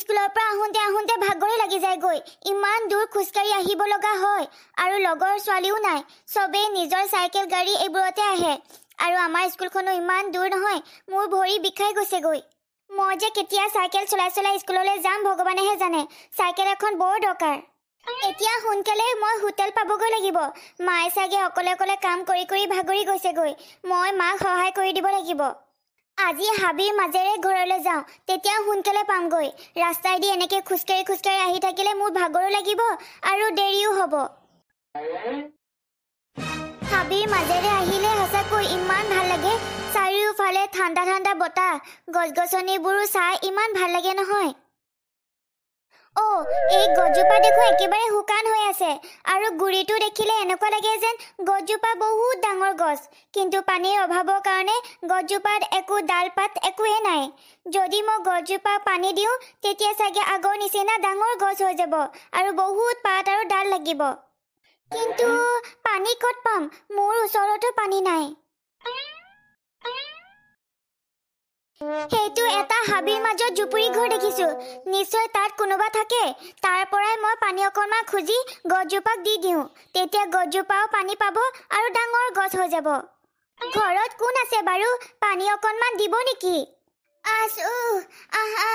স্কুলৰ পৰা আহোঁতে ভাগৰে লাগি যায় গৈ ইমান দূৰ খোজকাঢ়ি আহিব লগা হয় আৰু লগৰ ছোৱালীও নাই সবে নিজৰ সাইকেল গাড়ী এইবোৰতে আহে আৰু আমাৰ স্কুলখনো ইমান দূৰ নহয় মোৰ ভৰি বিষাই গৈছে গৈ মই যে কেতিয়া সাইকেল চলাই স্কুললৈ যাম ভগৱানেহে জানে সাইকেল এখন বৰ দৰকাৰ এতিয়া সোনকালে মই হোটেল পাবগৈ লাগিব মায়ে চাগে অকলে কাম কৰি ভাগৰি গৈছে গৈ মই মাক সহায় কৰি দিব লাগিব আজি হাবিৰ মাজেৰে ঘৰলৈ যাওঁ তেতিয়া সোনকালে পামগৈ ৰাস্তাইদি এনেকে খোজকাঢ়ি আহি থাকিলে মোৰ ভাগৰো লাগিব আৰু দেৰিও হ'ব হাবিৰ মাজেৰে আহিলে সঁচাকৈ ইমান ভাল লাগে চাৰিওফালে ঠাণ্ডা বতাহ গছ-গছনিবোৰো চাই ইমান ভাল লাগে নহয় এই গছজোপা দেখো একেবাৰে শুকান হৈ আছে আৰু গুৰিটো দেখিলে এনেকুৱা লাগে যেন গছজোপা বহুত ডাঙৰ গছ কিন্তু পানীৰ অভাৱৰ কাৰণে গছজোপাত একো ডাল পাত একোৱে নাই যদি মই গছজোপা পানী দিওঁ তেতিয়া চাগে আগৰ নিচিনা ডাঙৰ গছ হৈ যাব আৰু বহুত পাত আৰু ডাল লাগিব কিন্তু পানী ক'ত পাম মোৰ ওচৰতো পানী নাই সেইটো এটা হাবিৰ মাজত জুপুৰি ঘৰ দেখিছো নিশ্চয় তাত কোনোবা থাকে তাৰ পৰাই মই পানী অকণমান খুজি গছজোপাক দি দিওঁ তেতিয়া গছজোপাও পানী পাব আৰু ডাঙৰ গছ হৈ যাব ঘৰত কোন আছে বাৰু পানী অকণমান দিব নেকি আছো আহা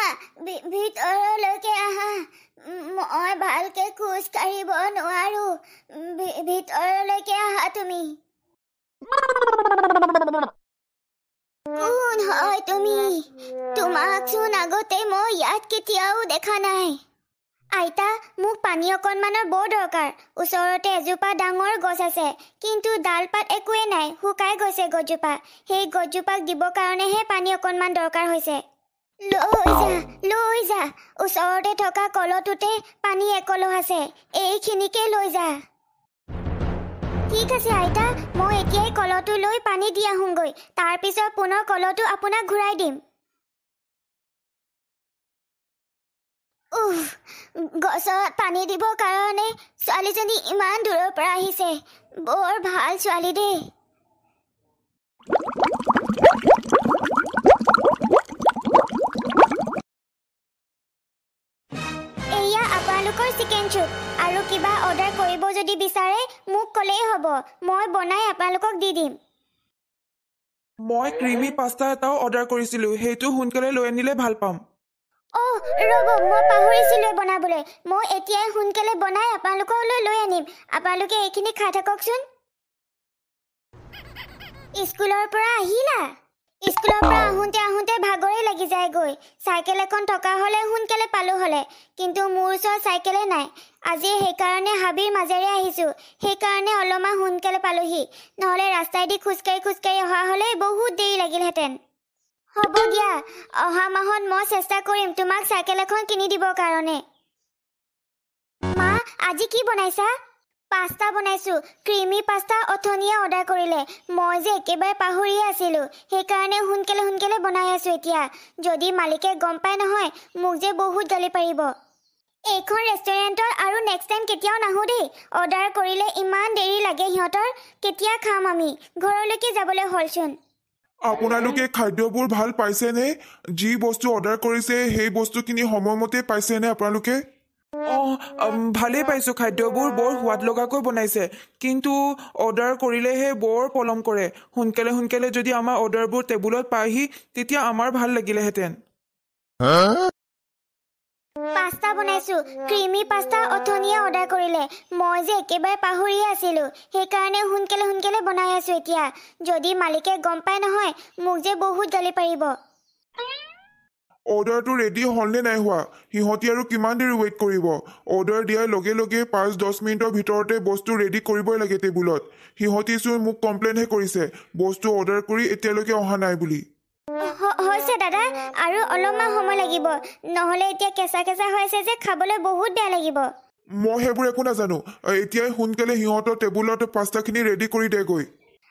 ভিতৰলৈকে আহা মই ভালকে খোজ কাঢ়িব নোৱাৰো ভিতৰলৈকে আহা তুমি কোন হয় তুমি তোমাক চোন আগতে মই ইয়াত কেতিয়াও দেখা নাই আইতা মোক পানী অকণমানৰ বৰ দৰকাৰ ওচৰতে এজোপা ডাঙৰ গছ আছে কিন্তু ডালপাত একোৱে নাই শুকাই গৈছে গছজোপা সেই গছজোপাক দিবৰ কাৰণেহে পানী অকণমান দৰকাৰ হৈছে লৈ যা ওচৰতে থকা কলটোতে পানী একলহ আছে এইখিনিকে লৈ যা ঠিক আছে আইতা মই এতিয়াই কলটো লৈ পানী দি আহোঁগৈ তাৰপিছত পুনৰ কলটো আপোনাক ঘূৰাই দিম গছত পানী দিবৰ কাৰণে ছোৱালীজনী ইমান দূৰৰ পৰা আহিছে বৰ ভাল ছোৱালী দেই এয়া আপোনালোকৰ চিকেন চুপ আৰু কিবা অৰ্ডাৰ কৰিব যদি বিচাৰে মোক ক'লেই হ'ব মই বনাই আপোনালোকক দি দিম মই ক্ৰিমি পাস্তা এটাও অৰ্ডাৰ কৰিছিলোঁ সেইটো সোনকালে লৈ আনিলে ভাল পাম ৰ'ব মই পাহৰিছিলোঁ বনাবলৈ মই এতিয়াই সোনকালে বনাই আপোনালোকলৈ লৈ আনিম আপোনালোকে এইখিনি খাই থাককচোন স্কুলৰ পৰা আহিলা স্কুলৰ পৰা আহোঁতে ভাগৰে লাগি যায় গৈ চাইকেল এখন থকা হ'লে সোনকালে পালো হ'লে কিন্তু মোৰ ওচৰত চাইকেলে নাই আজি সেইকাৰণে হাবিৰ মাজেৰে আহিছোঁ সেইকাৰণে অলপমান সোনকালে পালোহি নহ'লে ৰাস্তাইদি খোজকাঢ়ি অহা হ'লে বহুত দেৰি লাগিলহেঁতেন হ'ব দিয়া অহা মাহত মই চেষ্টা কৰিম তোমাক চাইকেল এখন কিনি দিবৰ কাৰণে মা আজি কি বনাইছা পাস্তা বনাইছো ক্ৰিমি পাস্তা অথনিয়ে অৰ্ডাৰ কৰিলে মই যে একেবাৰে পাহৰিয়ে আছিলোঁ সেইকাৰণে সোনকালে বনাই আছো এতিয়া যদি মালিকে গম পায় নহয় মোক যে বহুত গালি পাৰিব এইখন ৰেষ্টুৰেণ্টৰ আৰু নেক্সট টাইম কেতিয়াও নাহোঁ দেই অৰ্ডাৰ কৰিলে ইমান দেৰি লাগে সিহঁতৰ কেতিয়া খাম আমি ঘৰলৈকে যাবলৈ হ'লচোন আপোনালোকে খাদ্যবোৰ ভাল পাইছেনে যি বস্তু অৰ্ডাৰ কৰিছে সেই বস্তুখিনি সময়মতে পাইছেনে আপোনালোকে ভালেই পাইছোঁ খাদ্যবোৰ বৰ সোৱাদ লগাকৈ বনাইছে কিন্তু অৰ্ডাৰ কৰিলেহে বৰ পলম কৰে সোনকালে যদি আমাৰ অৰ্ডাৰবোৰ টেবুলত পায়হি তেতিয়া আমাৰ ভাল লাগিলেহেঁতেন পাস্তা বনাইছো ক্ৰিমি পাস্তা অথনিয়ে অৰ্ডাৰ কৰিলে মই যে একেবাৰে পাহৰিয়ে আছিলোঁ সেইকাৰণে সোনকালে বনাই আছো এতিয়া যদি মালিকে গম পায় নহয় মোক যে বহুত গালি পাৰিব অৰ্ডাৰটো ৰেডি হ'লনে নাই হোৱা সিহঁতি আৰু কিমান দেৰি ৱেইট কৰিব অৰ্ডাৰ দিয়াৰ লগে 5-10 মিনিটৰ ভিতৰতে বস্তু ৰেডি কৰিবই লাগে টেবুলত সিহঁতি চোন মোক কমপ্লেইনহে কৰিছে বস্তু অৰ্ডাৰ কৰি এতিয়ালৈকে অহা নাই বুলি হৈছে দাদা আৰু অলপমান সময় লাগিব নহ'লে এতিয়া কেঁচা হৈ আছে যে খাবলৈ বহুত বেয়া লাগিব মই সেইবোৰ একো নাজানো এতিয়াই সোনকালে সিহঁতৰ টেবুলত পাস্তাখিনি ৰেডি কৰি দেগৈ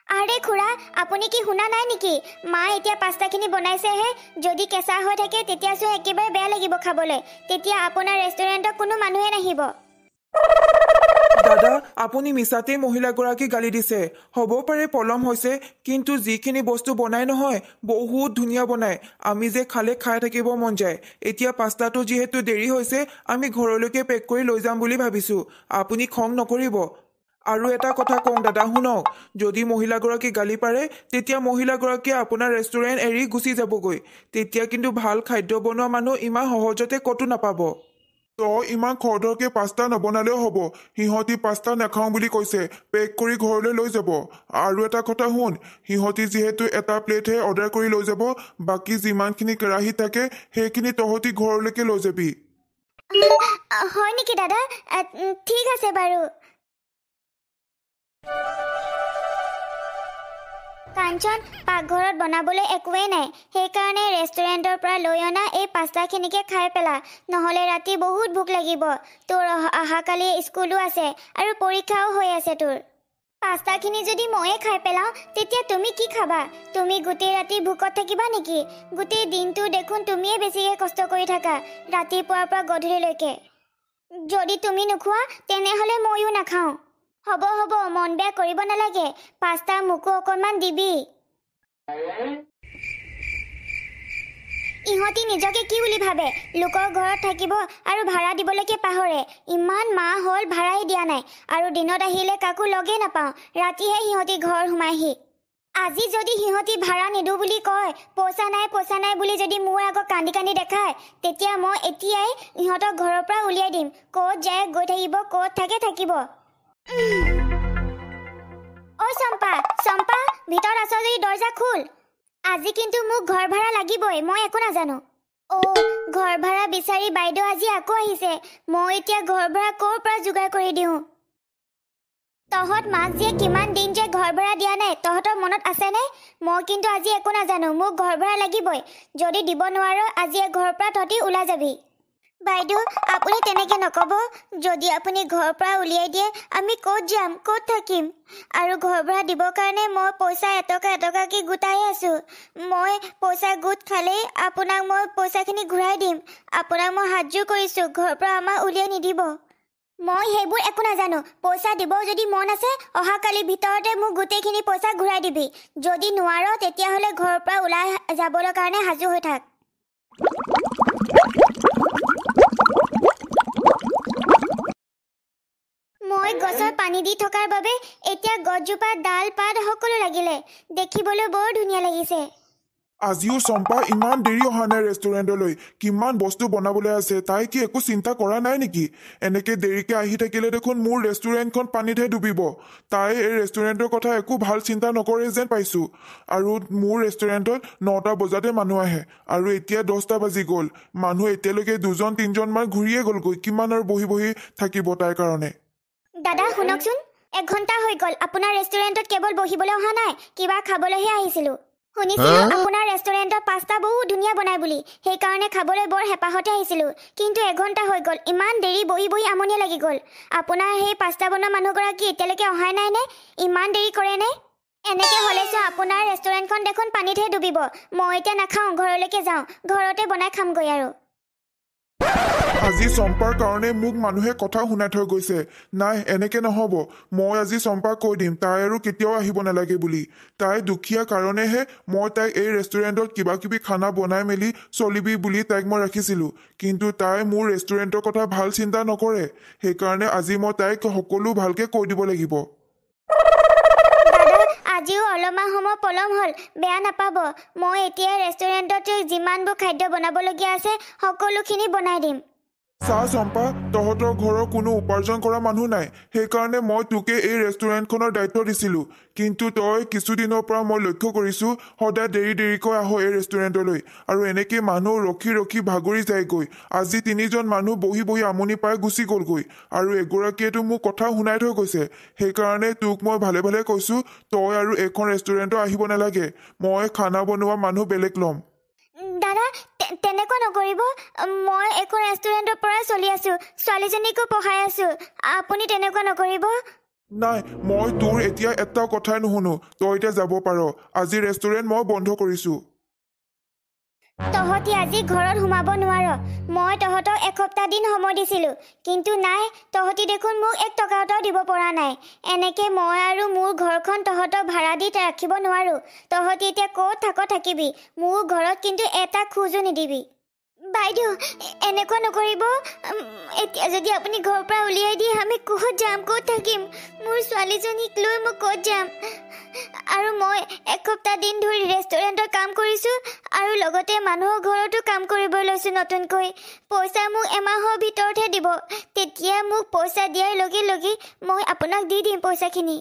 আৰে খুৰা আপুনি কি শুনা নাই নেকি মা এতিয়া পাস্তাখিনি বনাইছেহে যদি কেঁচা হৈ থাকে তেতিয়া চোন একেবাৰে বেয়া লাগিব খাবলৈ তেতিয়া আপোনাৰ ৰেষ্টুৰেণ্টত কোনো মানুহে নাহিব দাদা আপুনি মিছাতেই মহিলাগৰাকীক গালি দিছে হ'ব পাৰে পলম হৈছে কিন্তু যিখিনি বস্তু বনাই নহয় বহুত ধুনীয়া বনায় আমি যে খালে খাই থাকিব মন যায় এতিয়া পাস্তাটো যিহেতু দেৰি হৈছে আমি ঘৰলৈকে পেক কৰি লৈ যাম বুলি ভাবিছোঁ আপুনি খং নকৰিব আৰু এটা কথা কওঁ দাদা শুনক যদি মহিলাগৰাকী গালি পাৰে তেতিয়া মহিলাগৰাকীয়ে আপোনাৰ ৰেষ্টুৰেণ্ট এৰি গুচি যাবগৈ তেতিয়া কিন্তু ভাল খাদ্য বনোৱা মানুহ ইমান সহজতে ক'তো নাপাব তই ইমান খৰধৰকে পাস্তা নবনালেও হ'ব সিহঁতি পাস্তা নাখাওঁ বুলি কৈছে পেক কৰি ঘৰলৈ লৈ যাব আৰু এটা কথা শুন সিহঁতি যিহেতু এটা প্লেটহে অৰ্ডাৰ কৰি লৈ যাব বাকী যিমানখিনি কেৰাহী থাকে সেইখিনি তহঁতি ঘৰলৈকে লৈ যাবি হয় নেকি দাদা ঠিক আছে বাৰু কাঞ্চন পাকঘৰত বনাবলৈ একোৱেই নাই সেইকাৰণে ৰেষ্টুৰেণ্টৰ পৰা লৈ অনা এই পাস্তাখিনিকে খাই পেলা নহ'লে ৰাতি বহুত ভোক লাগিব তোৰ অহাকালি স্কুলো আছে আৰু পৰীক্ষাও হৈ আছে তোৰ পাস্তাখিনি যদি ময়ে খাই পেলাওঁ তেতিয়া তুমি কি খাবা তুমি গোটেই ৰাতি ভোকত থাকিবা নেকি গোটেই দিনটো দেখোন তুমিয়ে বেছিকৈ কষ্ট কৰি থাকা ৰাতিপুৱাৰ পৰা গধূলিলৈকে যদি তুমি নোখোৱা তেনেহ'লে ময়ো নাখাওঁ হ'ব হ'ব মন বেয়া কৰিব নালাগে পাস্তা মোকো অকণমান দিবি ইহঁতি নিজকে কি বুলি ভাবে লোকৰ ঘৰত থাকিব আৰু ভাড়া দিবলৈকে পাহৰে ইমান মাহ হ'ল ভাড়াই দিয়া নাই আৰু দিনত আহিলে কাকো লগেই নাপাওঁ ৰাতিহে সিহঁতি ঘৰ সোমাইহি আজি যদি সিহঁতি ভাড়া নিদিওঁ বুলি কয় পইচা নাই বুলি যদি মোৰ আগত কান্দি কান্দি দেখায় তেতিয়া মই এতিয়াই ইহঁতক ঘৰৰ পৰা উলিয়াই দিম ক'ত যায় গৈ থাকিব ক'ত থাকে থাকিব ঐ চম্পা চম্পা ভিতৰত আছ যদি দৰ্জা খোল আজি কিন্তু মোক ঘৰ ভাড়া লাগিবই মই একো নাজানো ঘৰ ভাড়া বিচাৰি বাইদেউ আজি আকৌ আহিছে মই এতিয়া ঘৰ ভাড়া ক'ৰ পৰা যোগাৰ কৰি দিওঁ তহঁত মাক যে কিমান দিন যে ঘৰ ভাড়া দিয়া নাই তহঁতৰ মনত আছেনে মই কিন্তু আজি একো নাজানো মোক ঘৰ ভাড়া লাগিবই যদি দিব নোৱাৰ আজি ঘৰৰ পৰা তহঁতি ওলাই যাবি বাইদেউ আপুনি তেনেকৈ নক'ব যদি আপুনি ঘৰৰ পৰা উলিয়াই দিয়ে আমি ক'ত যাম ক'ত থাকিম আৰু ঘৰ ভাড়া দিবৰ কাৰণে মই পইচা এটকাকৈ গোটাই আছোঁ মই পইচা গোট খালেই আপোনাক মই পইচাখিনি ঘূৰাই দিম আপোনাক মই হাতযোৰ কৰিছোঁ ঘৰৰ পৰা আমাক উলিয়াই নিদিব মই সেইবোৰ একো নাজানো পইচা দিবও যদি মন আছে অহাকালিৰ ভিতৰতে মোক গোটেইখিনি পইচা ঘূৰাই দিবি যদি নোৱাৰ তেতিয়াহ'লে ঘৰৰ পৰা ওলাই যাবলৈ কাৰণে সাজু হৈ থাক মই গছৰ পানী দি থকাৰ বাবে এতিয়া গছজোপাৰ ডাল পাত সকলো লাগিলে দেখিবলৈ বৰ ধুনীয়া লাগিছে আজিও চম্পা ইমান দেৰি অহা নাই ৰেষ্টুৰেণ্টলৈ কিমান বস্তু বনাবলৈ আছে তাই কি একো চিন্তা কৰা নাই নেকি এনেকৈ দেৰিকৈ আহি থাকিলে দেখোন মোৰ ৰেষ্টুৰেণ্টখন পানীতহে ডুবিব তাই এই ৰেষ্টুৰেণ্টৰ কথা একো ভাল চিন্তা নকৰে যেন পাইছোঁ আৰু মোৰ ৰেষ্টুৰেণ্টত 9টা বজাতে মানুহ আহে আৰু এতিয়া 10টা বাজি গ'ল মানুহ এতিয়ালৈকে 2-3জনমান ঘূৰিয়ে গ'লগৈ কিমান আৰু বহি বহি থাকিব তাইৰ কাৰণে দাদা শুনকচোন 1 ঘণ্টা হৈ গ'ল আপোনাৰ ৰেষ্টুৰেণ্টত কেৱল বহিবলৈ অহা নাই কিবা খাবলৈহে আহিছিলোঁ শুনিছিলোঁ আপোনাৰ ৰেষ্টুৰেণ্টৰ পাস্তা বহুত ধুনীয়া বনায় বুলি সেইকাৰণে খাবলৈ বৰ হেঁপাহতে আহিছিলোঁ কিন্তু 1 ঘণ্টা হৈ গ'ল ইমান দেৰি বহি বহি আমনি লাগি গ'ল আপোনাৰ সেই পাস্তা বনোৱা মানুহগৰাকী এতিয়ালৈকে অহাই নাই নে ইমান দেৰি কৰেনে এনেকৈ হ'লেচোন আপোনাৰ ৰেষ্টুৰেণ্টখন দেখোন পানীতহে ডুবিব মই এতিয়া নাখাওঁ ঘৰলৈকে যাওঁ ঘৰতে বনাই খামগৈ আৰু আজি চম্পাৰ কাৰণে মোক মানুহে কথা শুনাই থৈ গৈছে নাই এনেকে নহ'ব মই আজি চম্পাক কৈ দিম তাই আৰু কেতিয়াও আহিব নালাগে বুলি তাই দুখীয়া কাৰণেহে মই তাইক এই ৰেষ্টুৰেণ্টত কিবা কিবি খানা বনাই মেলি চলিবি বুলি তাইক মই ৰাখিছিলোঁ কিন্তু তাই মোৰ ৰেষ্টুৰেণ্টৰ কথা ভাল চিন্তা নকৰে সেইকাৰণে আজি মই তাইক সকলো ভালকে কৈ দিব লাগিব আজিও অলপমান সময় পলম হ'ল বেয়া নাপাব মই এতিয়া ৰেষ্টুৰেণ্টত যিমানবোৰ খাদ্য বনাবলগীয়া আছে সকলোখিনি বনাই দিম চাহ চম্পা তহঁতৰ ঘৰৰ কোনো উপাৰ্জন কৰা মানুহ নাই সেইকাৰণে মই তোকে এই ৰেষ্টুৰেণ্টখনৰ দায়িত্ব দিছিলোঁ কিন্তু তই কিছুদিনৰ পৰা মই লক্ষ্য কৰিছোঁ সদায় দেৰিকৈ আহ এই ৰেষ্টুৰেণ্টলৈ আৰু এনেকৈ মানুহ ৰখি ভাগৰি যায়গৈ আজি 3জন মানুহ বহি বহি আমনি পাই গুচি গ'লগৈ আৰু এগৰাকীয়েতো মোক কথা শুনাই থৈ গৈছে সেইকাৰণে তোক মই ভালে ভালে কৈছোঁ তই আৰু এইখন ৰেষ্টুৰেণ্টত আহিব নালাগে মই খানা বনোৱা মানুহ বেলেগ ল'ম দাদা তেনেকুৱা নকৰিব মই এখন ৰেষ্টুৰেণ্টৰ পৰাই চলি আছোঁ ছোৱালীজনীকো পঢ়াই আছোঁ আপুনি তেনেকুৱা নকৰিব নাই মই তোৰ এতিয়া এটা কথাই নুশুনো তই এতিয়া যাব পাৰ আজি ৰেষ্টুৰেণ্ট মই বন্ধ কৰিছোঁ তহঁতি আজি ঘৰত সোমাব নোৱাৰ। মই তহঁতক এসপ্তাহ দিন সময় দিছিলোঁ, কিন্তু নাই, তহঁতি দেখোন মোক 1 টকা এটাও দিব পৰা নাই। এনেকে মই আৰু মোৰ ঘৰখন তহঁতক ভাড়া দি ৰাখিব নোৱাৰোঁ। তহঁতি এতিয়া ক'ত থাক থাকিবি, মোৰ ঘৰত কিন্তু এটা খোজো নিদিবি। বাইদেউ, এনেকুৱা নকৰিব। এতিয়া যদি আপুনি ঘৰৰ পৰা উলিয়াই দিয়ে, আমি ক'ত যাম, ক'ত থাকিম? মোৰ ছোৱালীজনীক লৈ মই ক'ত যাম? আৰু মই এসপ্তাহ দিন ধৰি ৰেষ্টুৰেণ্টত কাম কৰিছোঁ আৰু লগতে মানুহৰ ঘৰতো কাম কৰিব লৈছোঁ নতুনকৈ। পইচা মোক এমাহৰ ভিতৰতহে দিব। তেতিয়া মোক পইচা দিয়াৰ লগে লগে মই আপোনাক দি দিম পইচাখিনি।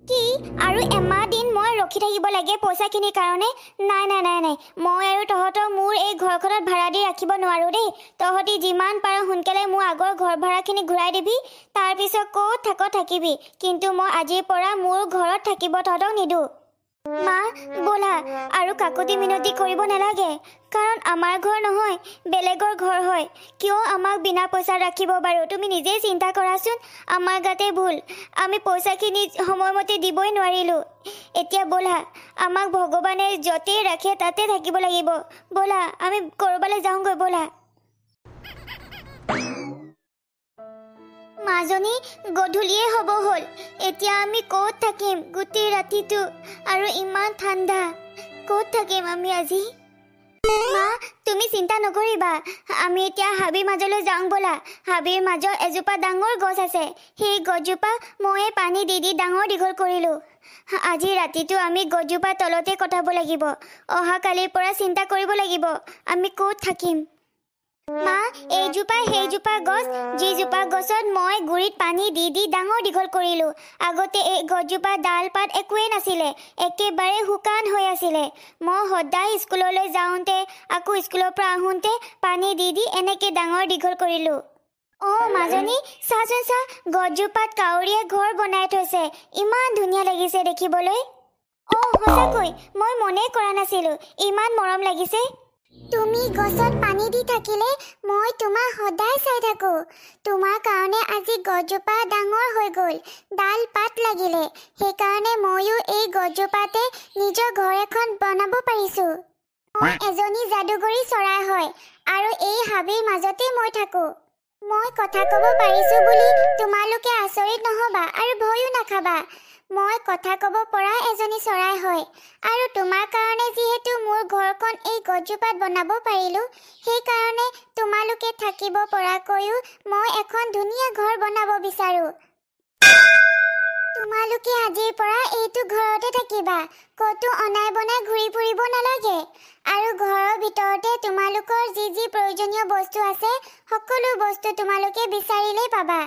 কি আৰু এমাহ দিন মই ৰখি থাকিব লাগে পইচাখিনিৰ কাৰণে? নাই নাই নাই নাই, মই আৰু তহঁতক মোৰ এই ঘৰখনত ভাড়া দি ৰাখিব নোৱাৰোঁ দেই। তহঁতি যিমান পাৰ সোনকালে মোৰ আগৰ ঘৰ ভাড়াখিনি ঘূৰাই দিবি, তাৰপিছত ক'ত থাক থাকিবি, কিন্তু মই আজিৰ পৰা মোৰ ঘৰত থাকিব তহঁতক নিদিওঁ। মা, ব'লা, আৰু কাকতি মিনতি কৰিব নালাগে, কাৰণ আমাৰ ঘৰ নহয়, বেলেগৰ ঘৰ হয়। কিয় আমাক বিনা পইচাত ৰাখিব বাৰু? তুমি নিজেই চিন্তা কৰাচোন। আমাৰ গাতে ভুল, আমি পইচাখিনি সময়মতে দিবই নোৱাৰিলোঁ। এতিয়া ব'লা, আমাক ভগৱানে য'তেই ৰাখে তাতে থাকিব লাগিব। ব'লা, আমি ক'ৰবালৈ যাওঁগৈ, ব'লা। মাজনী, গধূলিয়ে হ'ব হ'ল। এতিয়া আমি ক'ত থাকিম গোটেই ৰাতিটো? আৰু ইমান ঠাণ্ডা, ক'ত থাকিম আমি আজি? মা, তুমি চিন্তা নকৰিবা, আমি এতিয়া হাবিৰ মাজলৈ যাওঁ ব'লা। হাবিৰ মাজত এজোপা ডাঙৰ গছ আছে। সেই গছজোপা ময়ে পানী দি দি ডাঙৰ দীঘল কৰিলোঁ। আজি ৰাতিটো আমি গছজোপাৰ তলতে কটাব লাগিব। অহাকালিৰ পৰা চিন্তা কৰিব লাগিব আমি ক'ত থাকিম। মা, এইজোপা সেইজোপা গছ, যিজোপা গছত মই গুৰিত পানী দি দি ডাঙৰ দীঘল কৰিলোঁ। আগতে এই গছজোপা ডাল পাত একোৱেই নাছিলে, একেবাৰে শুকান হৈ আছিলে। মই সদায় স্কুললৈ যাওঁতে, আকৌ স্কুলৰ পৰা আহোঁতে পানী দি দি এনেকৈ ডাঙৰ দীঘল কৰিলোঁ। অঁ মাজনী, চাচোন চা, গছজোপাত কাউৰীয়ে ঘৰ বনাই থৈছে। ইমান ধুনীয়া লাগিছে দেখিবলৈ। অঁ সঁচাকৈ, মই মনেই কৰা নাছিলোঁ, ইমান মৰম লাগিছে। তুমি গছত পানী দি থাকিলে মই তোমাক সদায় চাই থাকোঁ। তোমাৰ কাৰণে আজি গছজোপা ডাঙৰ হৈ গ'ল, ডাল পাত লাগিলে। সেইকাৰণে ময়ো এই গছজোপাতে নিজৰ ঘৰ এখন বনাব পাৰিছোঁ। মই এজনী যাদুগৰী চৰাই হয়, আৰু এই হাবিৰ মাজতে মই থাকোঁ। মই কথা ক'ব পাৰিছোঁ বুলি তোমালোকে আচৰিত নহ'বা আৰু ভয়ো নাখাবা। মই কথা ক'ব পৰা এজনী চৰাই হয়, আৰু তোমাৰ কাৰণে যিহেতু মোৰ ঘৰখন এই গছজোপাত বনাব পাৰিলোঁ, সেইকাৰণে তোমালোকে থাকিব পৰাকৈও মই এখন ধুনীয়া ঘৰ বনাব বিচাৰোঁ। তোমালোকে আজিৰ পৰা এইটো ঘৰতে থাকিবা, ক'তো অনাই বনাই ঘূৰি ফুৰিব নালাগে। আৰু ঘৰৰ ভিতৰতে তোমালোকৰ যি যি প্ৰয়োজনীয় বস্তু আছে, সকলো বস্তু তোমালোকে বিচাৰিলেই পাবা।